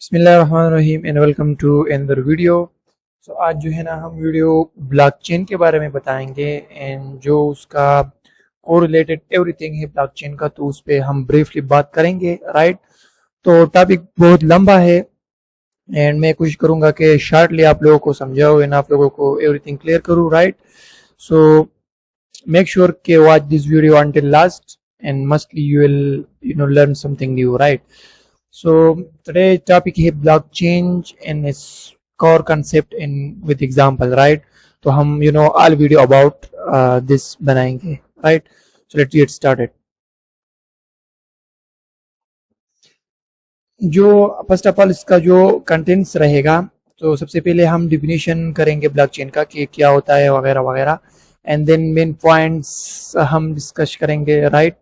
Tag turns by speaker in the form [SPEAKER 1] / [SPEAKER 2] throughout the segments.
[SPEAKER 1] बिस्मिल्लाहिर्रहमानिर्रहीम and welcome to another video. So आज जो है ना हम वीडियो ब्लॉकचेन के बारे में बताएंगे एंड जो उसका कोरिलेटेड एवरीथिंग है ब्लॉकचेन का, तो उस पे हम ब्रीफली बात करेंगे। राइट, तो टॉपिक बहुत लंबा है एंड मैं कोशिश करूंगा कि शॉर्टली आप लोगों को समझाऊं एंड आप लोगों को एवरीथिंग क्लियर करूं। Right, so make sure to watch this video until last and mostly you will learn something new, right? So today's topic is blockchain and its core concept in with example, right? तो हम all video about this बनाएंगे, right? So let's get started. जो first of all इसका जो contents रहेगा, तो सबसे पहले हम डिफिनीशन करेंगे ब्लॉकचेन का कि क्या होता है वगैरह वगैरह, एंड देन मेन पॉइंट्स हम डिस्कस करेंगे। राइट,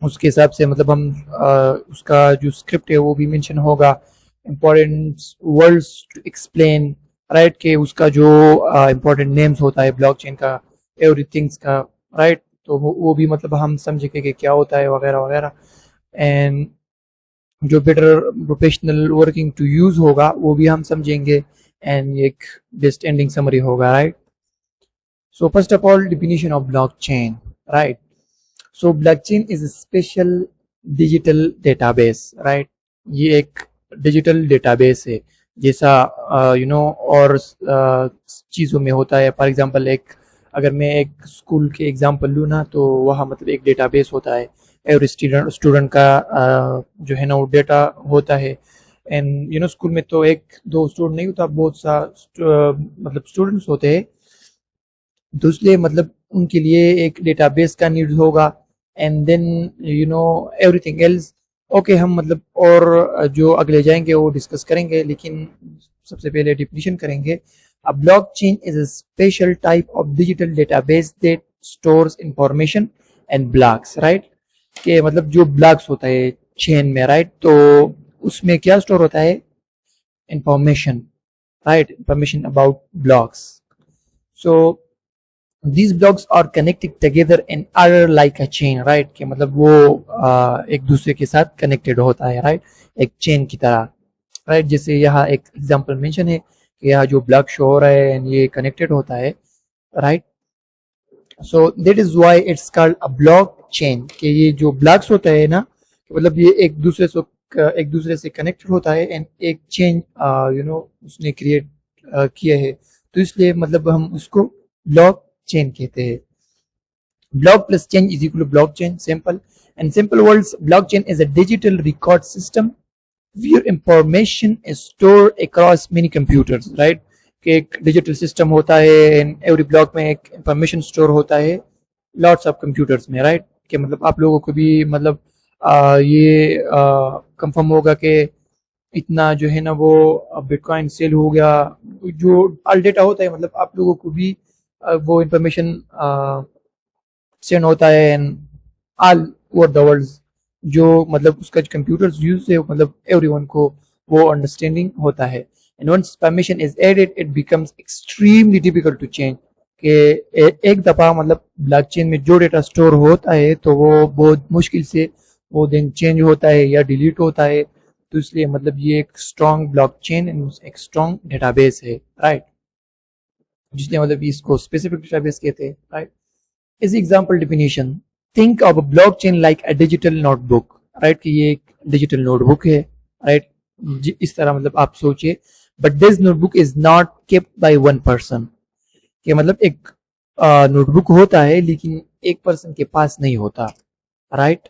[SPEAKER 1] उसके हिसाब से मतलब हम उसका जो स्क्रिप्ट है वो भी मेंशन होगा, important words to explain. Right, कि उसका जो इम्पोर्टेंट नेम्स होता है ब्लॉकचेन का, एवरीथिंग्स का। राइट, तो वो भी मतलब हम समझेंगे कि क्या होता है वगैरह वगैरह, एंड जो better professional working to use होगा वो भी हम समझेंगे, एंड एक बेस्ट एंडिंग समरी होगा। Right, so first of all, definition of blockchain. Right, so blockchain is a special digital database. Right, ये एक डिजिटल डेटाबेस है जैसा और चीज़ों में होता है। फॉर एग्जांपल अगर मैं एक स्कूल के एग्जांपल लूँ ना, तो वहाँ मतलब एक डेटाबेस होता है, और स्टूडेंट का जो है ना वो डेटा होता है। एंड स्कूल में तो एक दो स्टूडेंट नहीं होता, बहुत सा मतलब स्टूडेंट्स होते हैं, तो इसलिए मतलब उनके लिए एक डेटाबेस का नीड होगा, and then everything else. Okay, हम मतलब और जो अगले जाएंगे वो डिस्कस करेंगे, लेकिन सबसे पहले डिफिनीशन करेंगे। अ blockchain is a special type of digital database that stores information and blocks. Right, के मतलब जो ब्लॉक्स होता है चेन में, राइट, तो उसमें क्या स्टोर होता है? Information. Right, information about blocks. So these blocks are connected together and are like a chain, right? कि मतलब वो एक दूसरे के साथ कनेक्टेड होता है, राइट, एक चेन की तरह। राइट, जैसे यहाँ एक एग्जांपल मेंशन है कि यहाँ जो ब्लॉक शो हो रहा है एंड ये कनेक्टेड होता है। Right, so that is why it's called a block chain, कि ये जो ब्लॉक्स होता है ना, मतलब ये एक दूसरे से कनेक्टेड होता है एंड एक चेन उसने क्रिएट किया है, तो इसलिए मतलब हम उसको ब्लॉक चेन कहते हैं। Block plus chain is equal to blockchain. Simple and simple words, blockchain is a digital record system where information is stored across many computers. Right, कि एक डिजिटल सिस्टम होता है एंड एवरी ब्लॉक में एक information store होता है lots of computers में। Right, कि मतलब आप लोगों को भी मतलब ये कंफर्म होगा कि इतना जो है ना वो बिटकॉइन सेल हो गया, जो ऑल डेटा होता है, मतलब आप लोगों को भी वो इंफॉर्मेशन सेंड होता है and all over the world, जो मतलब उसका कंप्यूटर्स यूज है, मतलब एवरीवन को वो अंडरस्टैंडिंग होता है। And once permission is added it becomes extremely difficult to change, कि एक दफा मतलब ब्लॉकचेन में जो डेटा स्टोर होता है तो वो बहुत मुश्किल से वो देन चेंज होता है या डिलीट होता है, तो इसलिए मतलब ये एक स्ट्रॉन्ग ब्लॉकचेन एंड एक स्ट्रॉन्ग डेटाबेस है। राइट, जिसने मतलब इसको स्पेसिफिक डेटाबेस कहते हैं। राइट, इस example definition, think of a blockchain like a digital notebook. Right, कि ये एक डिजिटल नोटबुक है। राइट, इस तरह मतलब आप सोचिए, but this notebook is not kept by one person, कि मतलब एक नोटबुक होता है लेकिन एक पर्सन के पास नहीं होता। Right,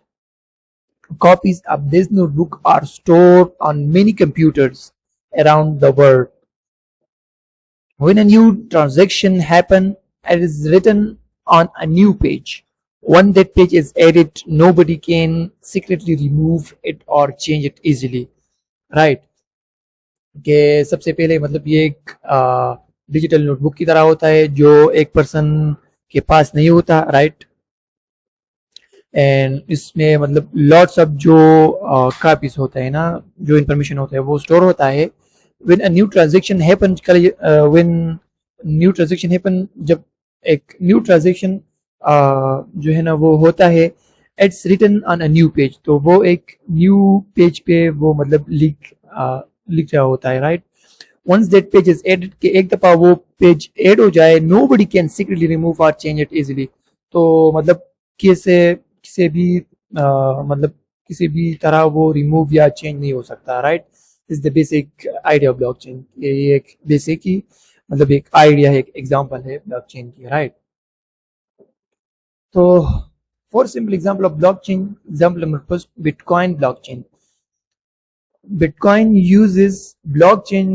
[SPEAKER 1] copies of this notebook are stored on many computers around the world. When a new transaction happens, it is written on a new page. Once that page is added, nobody can secretly remove it or change it easily. Right? कि सबसे पहले मतलब ये एक digital notebook की तरह होता है जो एक पर्सन के पास नहीं होता। राइट, एंड इसमें मतलब लॉट्स ऑफ जो कॉपीज होता है ना, जो इंफॉर्मेशन होता है वो स्टोर होता है। when a new transaction happen when new transaction happen, जब एक न्यू ट्रांजेक्शन जो है ना वो होता है, it's written on a new page, तो वो एक न्यू पेज पे वो मतलब लिख रहा होता है, right. Once that page is added, कि एक दफा वो पेज ऐड हो जाए, नोबडी कैन सीक्रेटली रिमूव और चेंज इट इजीली। तो मतलब किसी भी मतलब किसी भी तरह वो रिमूव या चेंज नहीं हो सकता, right. Is the basic idea of blockchain. ये एक बेसिक ही मतलब एक आइडिया है, एक एग्जांपल है ब्लॉकचेन की, राइट। तो for simple example of blockchain, example number first, bitcoin blockchain. Bitcoin uses blockchain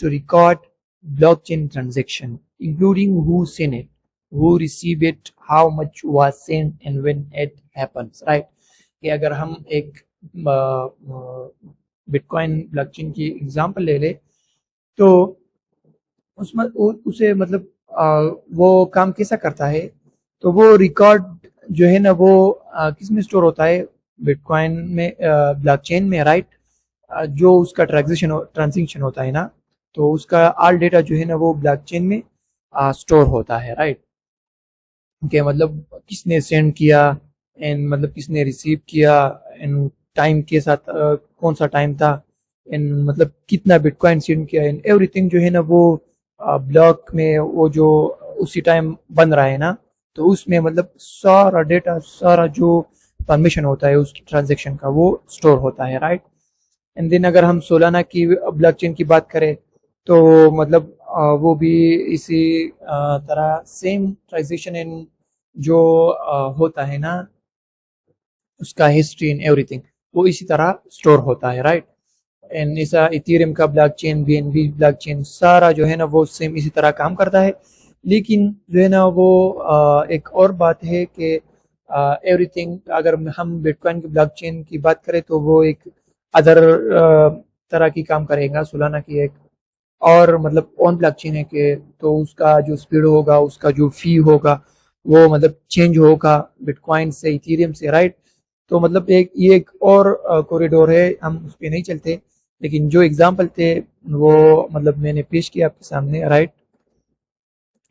[SPEAKER 1] to record blockchain transaction, including who sent it, who received it, how much was sent, and when it happens, right? कि अगर हम एक bitcoin blockchain की example ले ले, तो उसमें उसे मतलब वो काम कैसा करता है, तो वो रिकॉर्ड जो है ना वो किस में स्टोर होता है, बिटकॉइन में, ब्लॉकचेन में, राइट। जो उसका ट्रांजेक्शन होता है ना, तो उसका ऑल डेटा जो है ना वो ब्लॉकचेन में स्टोर होता है, राइट। कि मतलब किसने सेंड किया, एंड मतलब किसने रिसीव किया, एंड टाइम के साथ कौन सा टाइम था, एंड मतलब कितना बिटकॉइन सेंड किया, एंड एवरीथिंग जो है ना वो ब्लॉक में वो जो उसी टाइम बन रहा है ना, तो उसमें मतलब सारा डेटा, सारा जो परमिशन होता है उस ट्रांजेक्शन का वो स्टोर होता है, राइट। एंड देन अगर हम सोलाना की ब्लॉकचेन की बात करें, तो मतलब वो भी इसी तरह सेम ट्रांजेक्शन इन जो होता है ना, उसका हिस्ट्री एंड एवरीथिंग वो इसी तरह स्टोर होता है, राइट। एंड ऐसा इथेरियम का ब्लॉकचेन, बीएनबी ब्लॉकचेन, सारा जो है ना वो सेम इसी तरह काम करता है। लेकिन जो है ना वो एक और बात है कि एवरीथिंग, अगर हम बिटकॉइन की ब्लॉकचेन की बात करें तो वो एक अदर तरह की काम करेगा। सोलाना की एक और मतलब ऑन ब्लॉकचेन है कि तो उसका जो स्पीड होगा, उसका जो फी होगा वो मतलब चेंज होगा बिटकॉइन से इथेरियम से, राइट। तो मतलब एक ये एक और कॉरिडोर है, हम उस पर नहीं चलते, लेकिन जो एग्जांपल थे वो मतलब मैंने पेश किया आपके सामने, right.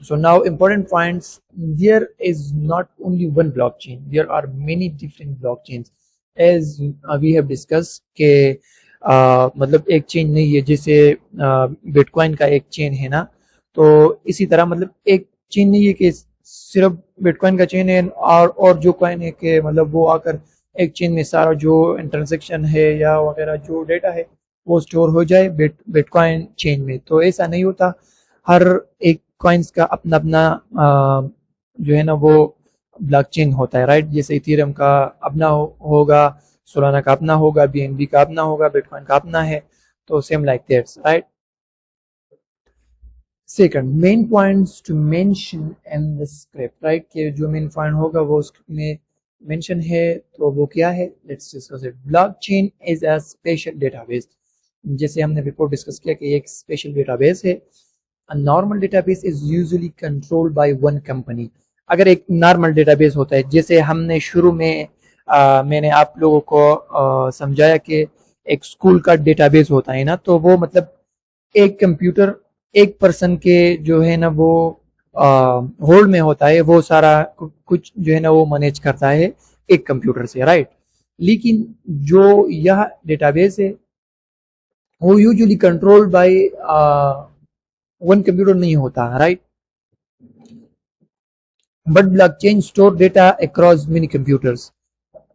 [SPEAKER 1] So now important points, there is not only one blockchain, there are many different blockchains as we have discussed के मतलब एक चेन नहीं है, जैसे बिटकॉइन का एक चेन है ना, तो इसी तरह मतलब एक चेन नहीं है कि सिर्फ बिटकॉइन का चेन है और जो कॉइन है कि मतलब वो आकर एक चेन में सारा जो ट्रांजेक्शन है या वगैरह जो डेटा है वो स्टोर हो जाए बिटकॉइन चेन में। तो ऐसा नहीं होता, हर एक कॉइन्स का अपना अपना जो है ना वो ब्लॉकचेन होता है, राइट। जैसे इथेरियम का अपना होगा, सोलाना का अपना होगा, बीएनबी का अपना होगा, बिटकॉइन का अपना है, तो same like that's, right. Second, main points to mention in the script, right. कि जो मेन पॉइंट होगा वो स्क्रिप्ट में मेंशन है, तो वो क्या है, let's discuss it. Blockchain is a special database, जैसे हमने बिफोर डिस्कस किया कि एक स्पेशल डेटाबेस है। A normal database is usually controlled by one company. अगर एक नॉर्मल डेटाबेस होता है, जैसे हमने शुरू में मैंने आप लोगों को समझाया कि एक स्कूल का डेटाबेस होता है ना, तो वो मतलब एक कंप्यूटर एक पर्सन के जो है ना वो होल्ड में होता है, वो सारा कुछ जो है ना वो मैनेज करता है एक कंप्यूटर से, राइट। लेकिन जो यह डेटाबेस है वो usually controlled by one computer नहीं होता, right. But blockchain store data across many computers,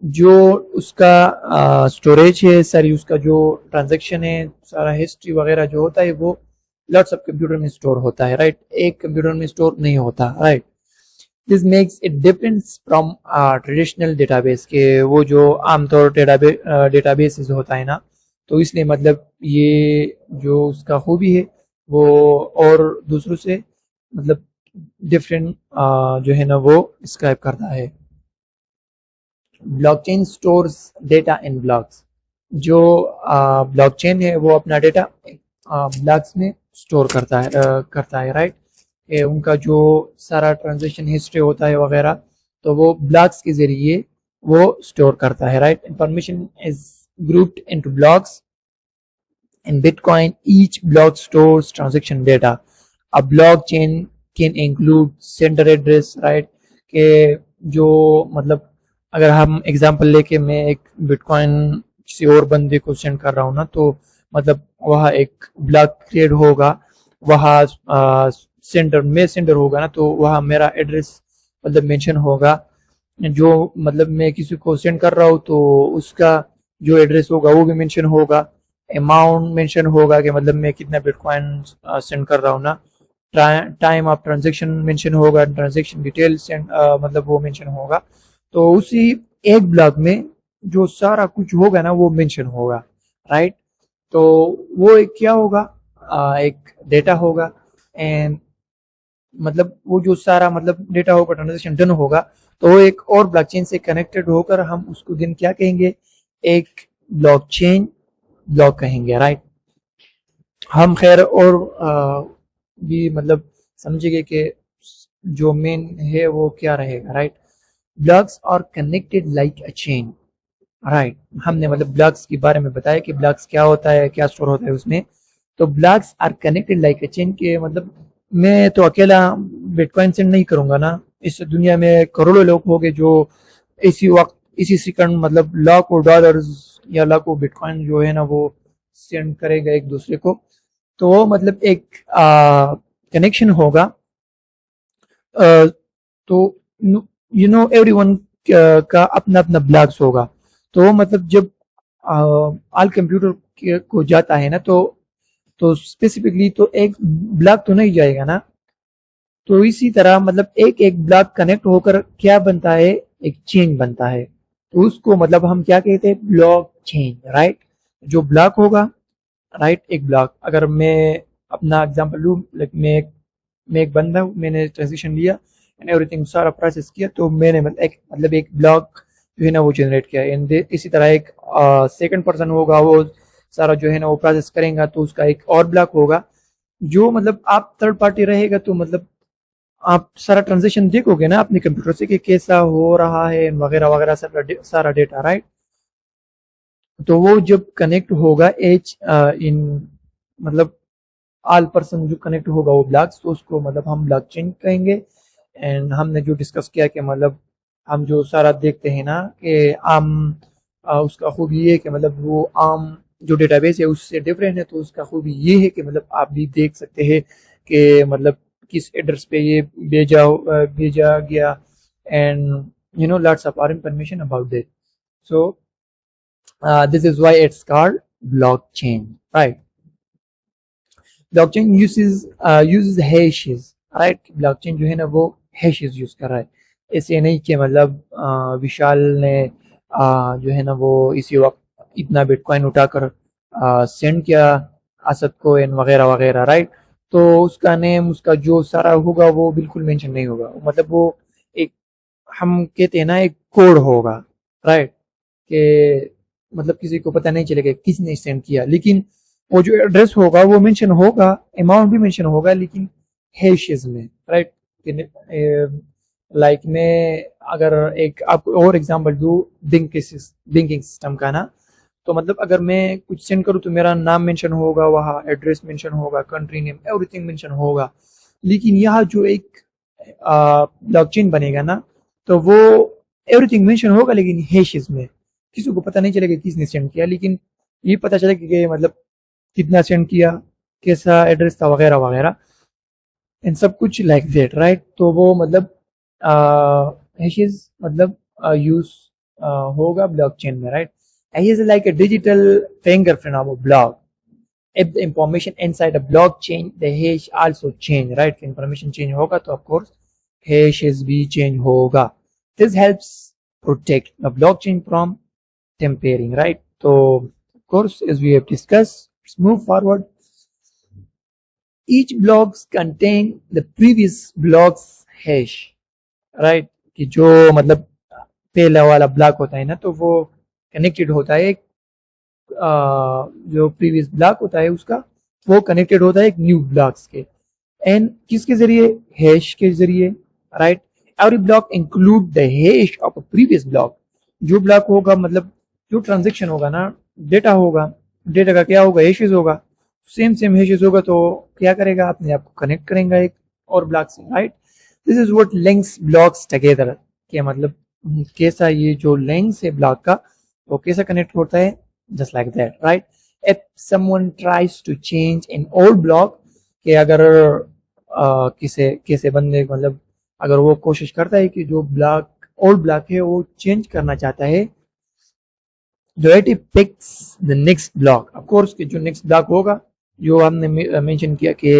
[SPEAKER 1] जो उसका स्टोरेज है, सारी उसका जो ट्रांजैक्शन है, सारा हिस्ट्री वगैरह जो होता है वो लॉट्स ऑफ कंप्यूटर में स्टोर होता है, राइट। एक कंप्यूटर में स्टोर नहीं होता, right. This makes it difference from traditional database, के वो जो आमतौर डेटाबेस होता है ना, तो इसलिए मतलब ये जो उसका खूबी है वो और दूसरों से मतलब डिफरेंट जो है ना वो डिस्क्राइब करता है। ब्लॉकचेन स्टोर्स डेटा इन ब्लॉक्स, जो ब्लॉकचेन है वो अपना डेटा ब्लॉक्स में स्टोर करता है, राइट। उनका जो सारा ट्रांजेक्शन हिस्ट्री होता है वगैरह, तो वो ब्लॉक्स के जरिए वो स्टोर करता है, right. Information is grouped into blocks. In Bitcoin, each block stores transaction data. A blockchain can include sender address, right? के जो मतलब अगर हम एग्जांपल लेके मैं एक बिटकॉइन किसी और बंदे को सेंड कर रहा हूँ ना, तो मतलब वह एक ब्लॉक क्रिएट होगा, वहाँ सेंडर होगा ना, तो वहाँ मेरा एड्रेस मतलब मेंशन होगा। जो मतलब मैं किसी को सेंड कर रहा हूँ तो उसका जो एड्रेस होगा वो भी मेंशन होगा, अमाउंट मेंशन होगा कि मतलब मैं कितना बिटकॉइन सेंड कर रहा हूँ ना, टाइम ऑफ ट्रांजेक्शन मेंशन होगा, ट्रांजेक्शन डिटेल्स मतलब वो मेंशन होगा। तो उसी एक ब्लॉक में जो सारा कुछ होगा ना वो मेंशन होगा, राइट। तो वो एक क्या होगा, एक डेटा होगा, एंड मतलब वो जो सारा मतलब डेटा होगा, ट्रांजेक्शन डन होगा, तो वो एक और ब्लॉकचेन से कनेक्टेड होकर हम उसको दिन क्या कहेंगे, एक ब्लॉकचेन ब्लॉक कहेंगे, राइट। हम खैर और भी मतलब समझेंगे कि जो मेन है वो क्या रहेगा, right. Blocks are connected like a chain, right. हमने मतलब ब्लॉक्स के बारे में बताया कि ब्लॉक्स क्या होता है, क्या स्टोर होता है उसमें। तो blocks are connected like a chain के मतलब मैं तो अकेला बिटकॉइन सेंड नहीं करूंगा ना, इस दुनिया में करोड़ों लोग होंगे जो इसी वक्त इसी सेकंड मतलब लाखों डॉलर्स या लाखों बिटकॉइन जो है ना वो सेंड करेगा एक दूसरे को। तो वो मतलब एक कनेक्शन होगा। तो यू नो एवरीवन का अपना अपना ब्लॉक्स होगा। तो वो मतलब जब ऑल कंप्यूटर को जाता है ना, तो स्पेसिफिकली तो एक ब्लॉक तो नहीं जाएगा ना। तो इसी तरह मतलब एक एक ब्लॉक कनेक्ट होकर क्या बनता है, एक चेन बनता है। तो उसको मतलब हम क्या कहते हैं, ब्लॉक चेन, राइट। जो ब्लॉक होगा, राइट, एक ब्लॉक, अगर मैं अपना एग्जांपल लूँ, लाइक मैं एक बंदा हूँ, मैंने ट्रांजेक्शन लिया एंड एवरीथिंग सारा प्रोसेस किया, तो मैंने मतलब एक ब्लॉक जो है ना वो जनरेट किया। एंड इसी तरह एक सेकंड पर्सन होगा, वो सारा जो है ना वो प्रोसेस करेगा, तो उसका एक और ब्लॉक होगा। जो मतलब आप थर्ड पार्टी रहेगा, तो मतलब आप सारा ट्रांजेक्शन देखोगे ना अपने कंप्यूटर से कि कैसा हो रहा है वगैरह वगैरह, सारा डेटा, राइट। तो वो जब कनेक्ट होगा एच इन मतलब ऑल पर्सन जो कनेक्ट होगा वो ब्लॉक्स, तो उसको मतलब हम ब्लॉकचेन कहेंगे। एंड हमने जो डिस्कस किया कि मतलब हम जो सारा देखते हैं ना कि आम उसका खूबी ये है कि मतलब वो आम जो डेटाबेस है उससे डिफरेंट है। तो उसका खूबी ये है कि मतलब आप भी देख सकते हैं कि मतलब किस एड्रेस पे ये भेजा गया, and you know lots of और information about that. So this is why it's called blockchain, right? Blockchain uses hashes, right? Blockchain जो है ना वो hashes यूज कर रहा है। ऐसे नहीं कि मतलब विशाल ने जो है ना वो इसी वक्त इतना बिटकॉइन उठाकर सेंड किया असद को एंड वगैरह वगैरह, राइट। तो उसका नेम, उसका जो सारा होगा वो बिल्कुल मेंशन नहीं होगा, मतलब वो एक, हम कहते हैं ना, एक कोड होगा, राइट। कि मतलब किसी को पता नहीं चलेगा किसने सेंड किया, लेकिन वो जो एड्रेस होगा वो मेंशन होगा, अमाउंट भी मेंशन होगा, लेकिन हैशेस में, राइट। लाइक मैं अगर एक आपको और एग्जांपल दूं बैंकिंग सिस्टम का ना, तो मतलब अगर मैं कुछ सेंड करूँ तो मेरा नाम मेंशन होगा, वहाँ एड्रेस मेंशन होगा, कंट्री नेम, एवरीथिंग मेंशन होगा। लेकिन यहाँ जो एक ब्लॉकचेन बनेगा ना, तो वो एवरीथिंग मेंशन होगा लेकिन हैशेस में, किसी को पता नहीं चलेगा किसने सेंड किया, लेकिन ये पता चलेगा कि मतलब कितना सेंड किया, कैसा एड्रेस था, वगैरह वगैरह, इन सब कुछ लाइक दैट, राइट। तो वो मतलब हैशेस मतलब यूज होगा ब्लॉकचेन में, right. Hash is like a digital fingerprint of a block. If the information inside a blockchain, the hash also change, right? Information change होगा तो of course hashes भी change होगा. This helps protect the blockchain from tampering, right? So of course, as we have discussed, let's move forward. Each blocks contain the previous block's hash, right? कि जो मतलब पहला वाला block होता है ना, तो वो कनेक्टेड होता है जो प्रीवियस ब्लॉक होता है उसका, वो कनेक्टेड होता है एक न्यू ब्लॉक्स के। एंड किसके जरिए, हैश के जरिए, right. Every block include the hash of a previous block. जो ब्लॉक होगा मतलब जो ट्रांजेक्शन होगा ना, डेटा होगा, डेटा का क्या होगा, हैशेस होगा, सेम सेम हैशेस होगा, तो क्या करेगा, अपने आप को कनेक्ट करेगा एक और ब्लॉक से, right. This is what links blocks together, क्या मतलब कैसा ये जो लेंथ है ब्लॉक का वो कैसा कनेक्ट होता है, just like that, right. If someone tries to change in old block, कि अगर किसे बंदे मतलब अगर वो कोशिश करता है कि जो ब्लॉक ओल्ड ब्लॉक है वो चेंज करना चाहता है, जो it picks the next block, of course कि जो नेक्स्ट ब्लॉक होगा जो हमने मेंशन किया कि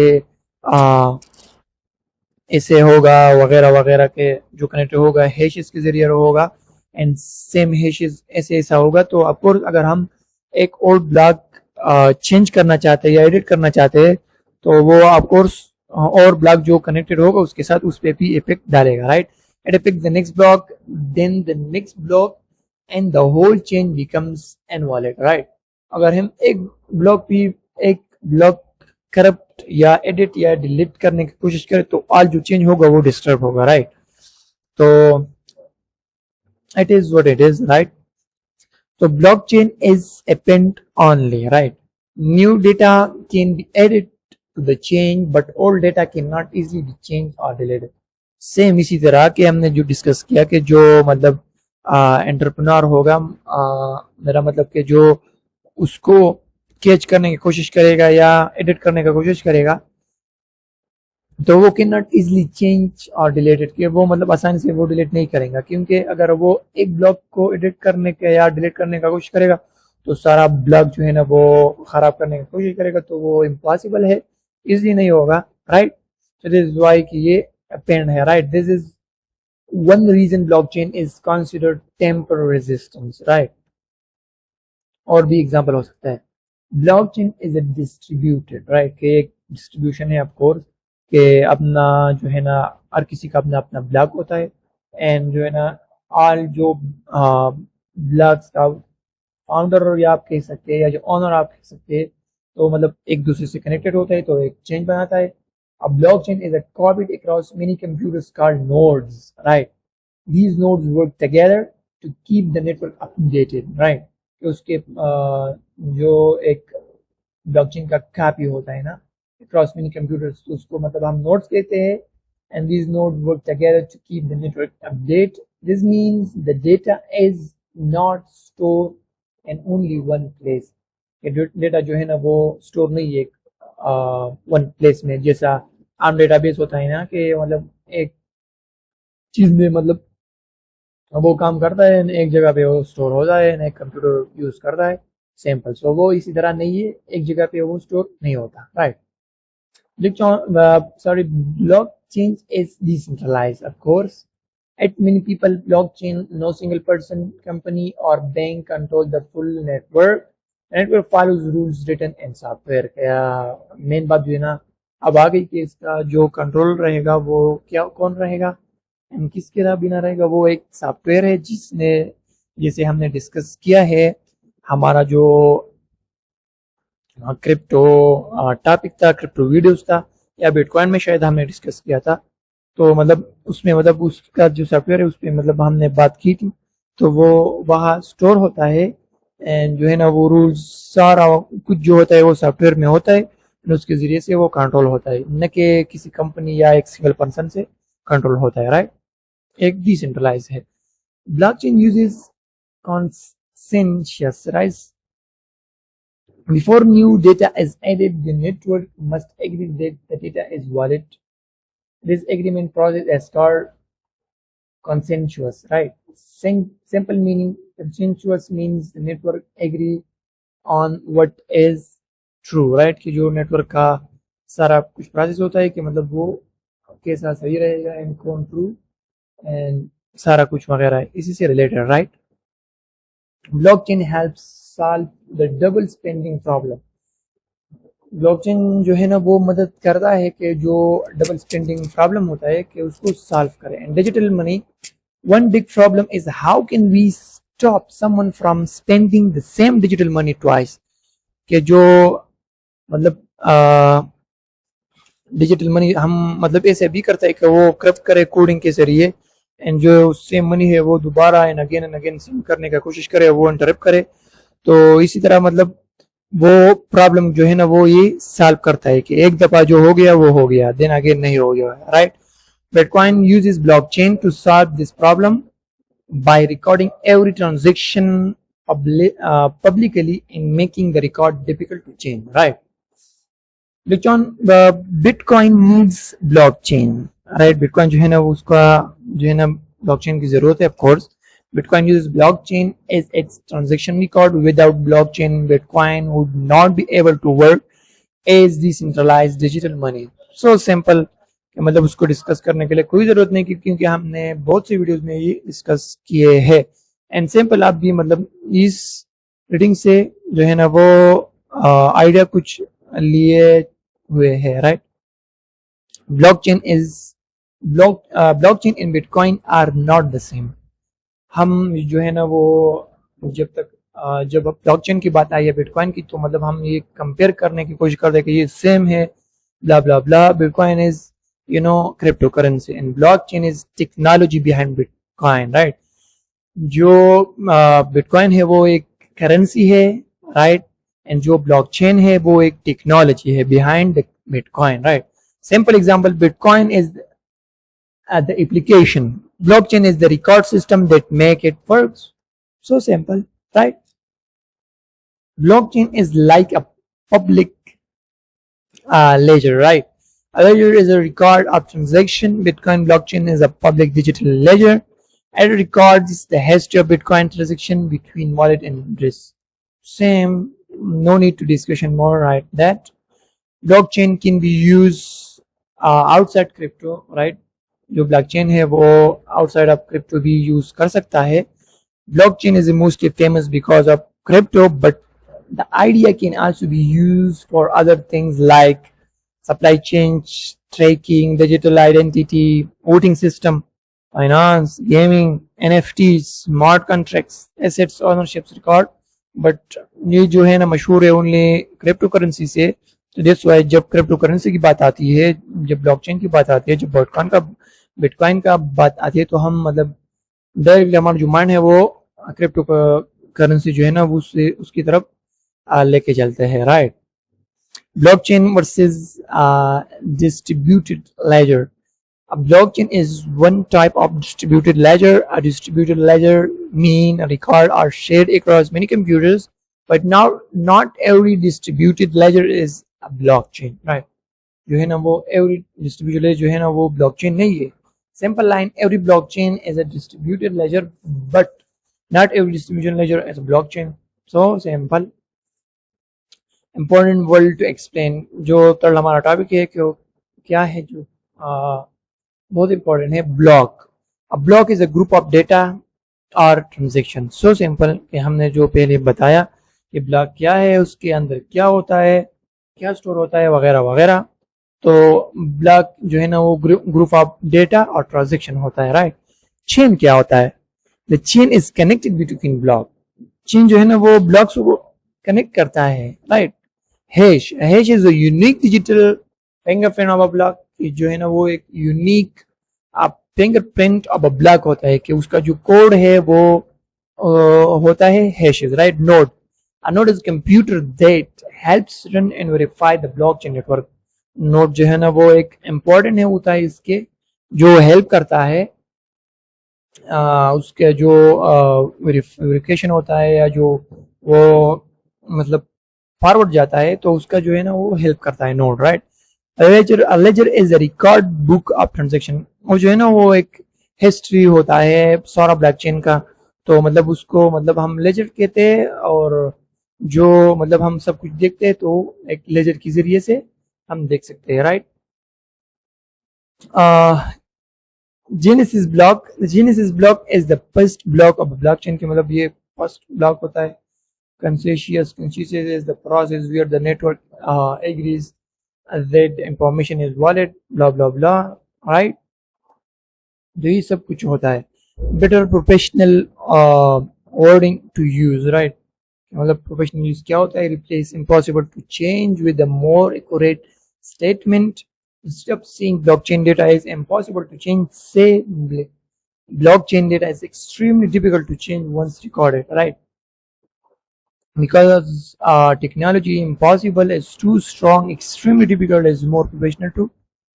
[SPEAKER 1] ऐसे होगा वगैरह वगैरह के जो कनेक्ट होगा हैशेस के जरिए होगा, एंड सेम हैशेस ऐसे ऐसा होगा। तो ऑफ कोर्स अगर हम एक ओल्ड ब्लॉक चेंज करना चाहते हैं या एडिट करना चाहते हैं तो वो ऑफ कोर्स और ब्लॉक जो कनेक्टेड होगा उसके साथ उस पे भी इफेक्ट डालेगा, right. It effect the next block, then the next block and the whole chain becomes invalid, right. अगर हम एक ब्लॉक करप्ट या एडिट या डिलीट करने की कोशिश करें तो ऑल जो चेंज होगा वो डिस्टर्ब होगा, राइट। तो it is what it is, right. तो blockchain is append only, right? New data can be added to the chain but old data cannot easily be changed or deleted. Same इसी तरह के हमने जो discuss किया कि जो मतलब एंटरप्रेन्योर होगा, मेरा मतलब कि जो उसको कैच करने की कोशिश करेगा या एडिट करने की कोशिश करेगा तो वो कैन नॉट इजिली चेंज और डिलीटेड, कि वो मतलब आसानी से वो डिलीट नहीं करेगा, क्योंकि अगर वो एक ब्लॉक को एडिट करने का या डिलीट करने का कोशिश करेगा तो सारा ब्लॉक जो है ना वो खराब करने की कोशिश करेगा, तो वो इम्पॉसिबल है, इजिली नहीं होगा, right. So this is why कि ये अपेंड है, right. This is one reason blockchain is considered tamper resistance, right. और भी एग्जांपल हो सकता है। Blockchain is a distributed, right, कि एक डिस्ट्रीब्यूशन है ऑफ कोर्स कि अपना जो है ना हर किसी का अपना अपना ब्लॉक होता है, एंड जो है ना ऑल जो ब्लॉक्स का फाउंडर या आप कह सकते हैं या जो ऑनर आप कह सकते हैं तो मतलब एक दूसरे से कनेक्टेड होता है तो एक चेन बनाता है। A blockchain is a copied across many computers called nodes, right? These nodes work together to keep the network updated, right? तो उसके जो एक ब्लॉकचेन का कॉपी होता है ना across many computers, तो उसको मतलब हम nodes कहते हैं, and these nodes work together to keep the network update. This means the data is not stored in only one place. Data जो है ना वो स्टोर नहीं है वन प्लेस में, जैसा आम डेटाबेस होता है ना कि मतलब एक चीज में मतलब वो काम करता है एक जगह पे वो स्टोर हो जाए, एक कंप्यूटर यूज करता है सैंपल, सो वो इसी तरह नहीं है, एक जगह पे वो स्टोर नहीं होता, right. Blockchain is decentralized, of course. At many people, blockchain, no single person, company, or bank control the full network. Network follows rules written in software. Main बात जो है ना अब आ गई कि इसका जो कंट्रोल रहेगा वो क्या कौन रहेगा एंड किसके बिना रहेगा, वो एक सॉफ्टवेयर है जिसने जैसे हमने डिस्कस किया है हमारा जो क्रिप्टो टॉपिक था, क्रिप्टो वीडियोस था या बिटकॉइन में शायद हमने डिस्कस किया था, तो मतलब उसमें मतलब उसका जो सॉफ्टवेयर है उस पर मतलब हमने बात की थी, तो वो वहाँ स्टोर होता है एंड जो है ना वो रूल्स सारा कुछ जो होता है वो सॉफ्टवेयर में होता है, उसके जरिए से वो कंट्रोल होता है, न कि किसी कंपनी या एक सिंगल पर्सन से कंट्रोल होता है, राइट। एक डिसेंट्रलाइज है। Blockchain uses consensus, right? Before new data is added, the network must agree that the data is valid. This agreement process is called consensus, right? Simple meaning, consensus means the network agree on what is true, right? कि जो network का सारा कुछ process होता है कि मतलब वो कैसा सही रहेगा एंड कौन ट्रू एंड सारा कुछ वगैरह इसी से related, right. Blockchain helps solve the double spending problem. Blockchain जो है ना वो मदद करता है कि जो डबल स्पेंडिंग प्रॉब्लम होता है कि उसको सॉल्व करे। And digital money, one big problem is how can we stop someone from spending the same digital money twice, कि जो मतलब डिजिटल मनी हम मतलब ऐसे भी करता है कि वो करप्ट करे कोडिंग के जरिए एंड जो सेम मनी है वो दोबारा एंड अगेन सेंड करने का कोशिश करे, वो इंटरप्ट करे, तो इसी तरह मतलब वो प्रॉब्लम जो है ना वो ये सॉल्व करता है कि एक दफा जो हो गया वो हो गया, देन अगेन नहीं हो गया, right. Bitcoin uses blockchain to solve this problem. by recording every transaction publicly and making the record difficult to change, right? Bitcoin needs blockchain, right? Bitcoin जो है ना उसका जो है ना blockchain की जरूरत है, of course. Bitcoin uses blockchain as its transaction record. Without blockchain, Bitcoin would not be able to work as decentralized digital money. So simple. मतलब उसको डिस्कस करने के लिए कोई जरूरत नहीं, क्योंकि हमने बहुत सी वीडियोस में ये डिस्कस किए हैं. एंड सिंपल आप भी मतलब इस रीडिंग से जो है ना वो आइडिया कुछ लिए हुए हैं, right? Blockchain in bitcoin are not the same. हम जो है ना वो जब ब्लॉकचेन की बात आई है बिटकॉइन की, तो मतलब हम ये कंपेयर करने की कोशिश करते हैं कि ये सेम है, blah blah blah. Bitcoin is cryptocurrency and blockchain is technology behind Bitcoin, right? जो बिटकॉइन है वो एक करेंसी है, राइट? एंड जो ब्लॉकचेन है वो एक टेक्नोलॉजी है behind the bitcoin, right? Simple example, bitcoin is the application, blockchain is the record system that make it works. So simple, right? Blockchain is like a public ledger, right? A ledger is a record of transaction. Bitcoin blockchain is a public digital ledger. It records the history of Bitcoin transaction between wallet and address. Same, no need to discussion more, right? That blockchain can be used outside crypto, right? जो blockchain है वो outside of crypto भी use कर सकता है. Blockchain is mostly famous because of crypto, but the idea can also be used for other things like supply chain tracking, digital identity, voting system, finance, gaming, NFTs, smart contracts, assets ownerships record. But ये जो है ना मशहूर है only crypto currency से. तो that's why जब crypto currency की बात आती है, जब ब्लॉकचेन की बात आती है, जब बिटकॉइन का बात आती है, तो हम मतलब डायरेक्टली हमारा जो माइंड है वो क्रिप्टो करेंसी जो है ना वो उसकी तरफ लेके चलते हैं, right? Blockchain versus distributed ledger. A blockchain is one type of distributed ledger. A distributed ledger mean a record are shared across many computers, but now not every distributed ledger is a blockchain, right? जो है ना वो every distributed ledger जो है ना वो blockchain नहीं है. Simple line, every blockchain is a distributed ledger, but not every distributed ledger is a blockchain. So simple. Important word to explain. जो थर्ड हमारा टॉपिक है कि क्या है जो बहुत इंपॉर्टेंट है, block. A block is a group of data और ट्रांजेक्शन. सो सिंपल कि हमने जो पहले बताया कि ब्लॉक क्या है, उसके अंदर क्या होता है, क्या स्टोर होता है, वगैरह वगैरह. तो ब्लॉक जो है ना वो ग्रुप ऑफ डेटा और ट्रांजेक्शन होता है, राइट? चेन क्या होता है? The chain is connected between block. Chain जो है ना वो ब्लॉक्स को कनेक्ट करता है, right? Hash is a unique digital fingerprint of a block. जो है ना वो एक unique fingerprint of a block होता है कि उसका जो कोड है वो होता है hashes, right? Node. A node is computer that helps run and verify the blockchain network. Node जो है ना वो एक इम्पोर्टेंट है होता है इसके, जो हेल्प करता है उसके जो वेरिफिकेशन होता है या जो वो मतलब फॉरवर्ड जाता है, तो उसका जो है ना वो हेल्प करता है node, right? Ledger is a record book of transaction. वो जो है ना वो एक हिस्ट्री होता है सारा ब्लॉकचेन का. तो मतलब उसको मतलब हम लेजर कहते हैं, और जो मतलब हम सब कुछ देखते हैं तो एक लेजर के जरिए से हम देख सकते हैं, right? Genesis block. Genesis block is the first block of blockchain के मतलब ये फर्स्ट ब्लॉक होता है. Consensus is the process where the network agrees that information is valid, blah blah blah, right? तो ये सब कुछ होता है. Better professional wording to use, right? मतलब professional use क्या होता है? Replace impossible to change with a more accurate statement. Instead of saying blockchain data is impossible to change, say blockchain data is extremely difficult to change once recorded, right? Because technology impossible is too strong, extremely difficult is more professional to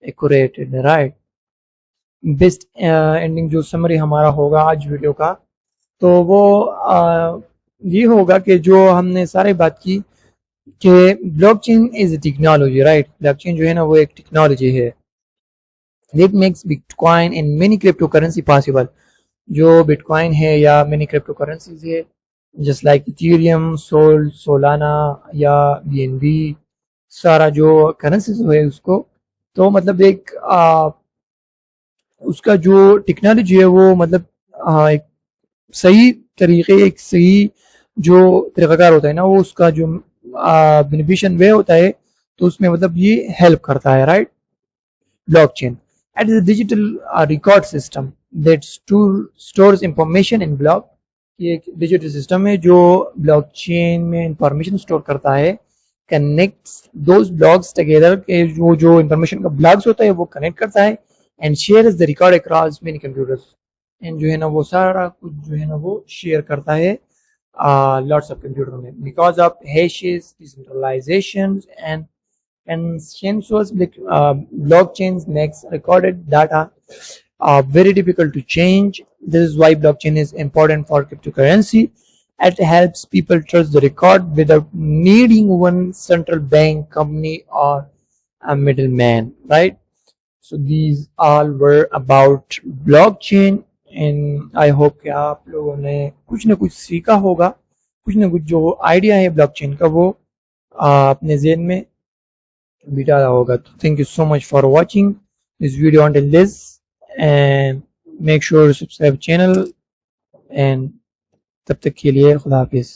[SPEAKER 1] accurate, right? Best ending जो summary हमारा होगा आज video का तो वो ये होगा कि जो हमने सारी बात की कि blockchain is a technology, right. Blockchain जो है ना वो एक टेक्नोलॉजी है that makes bitcoin and many cryptocurrency possible। जो बिटकॉइन है या many cryptocurrencies है, just like Ethereum, Sol, Solana या BNB, सारा जो करेंसीज है उसको, तो मतलब एक उसका जो टेक्नोलॉजी है वो मतलब एक सही तरीके, एक सही जो तरीक़ाकार होता है ना, वो उसका जो बेनिफिशियल वे होता है, तो उसमें मतलब ये हेल्प करता है, right. Blockchain it is a digital record system that stores information in block। ये एक डिजिटल सिस्टम है जो ब्लॉकचेन में इंफॉर्मेशन स्टोर करता है, कनेक्ट्स दोज ब्लॉक्स टुगेदर के जो इंफॉर्मेशन का ब्लॉक्स होता है वो कनेक्ट करता है and shares the record across many computers. And जो है ना वो सारा कुछ जो है ना वो शेयर करता है लॉट्स ऑफ कंप्यूटर में, because of hashes, decentralisation and consensus blockchains makes recorded data very difficult to change. This is why blockchain is important for cryptocurrency. It helps people trust the record without needing one central bank, company or a middleman, right? So these all were about blockchain and I hope कि आप लोगों ने कुछ ना कुछ सीखा होगा, कुछ ना कुछ जो आइडिया है ब्लॉकचेन का वो अपने ज़हन में बिठा होगा। तो thank you so much for watching this video until this and make sure to subscribe channel and तब तक के लिए खुदा हाफिज़।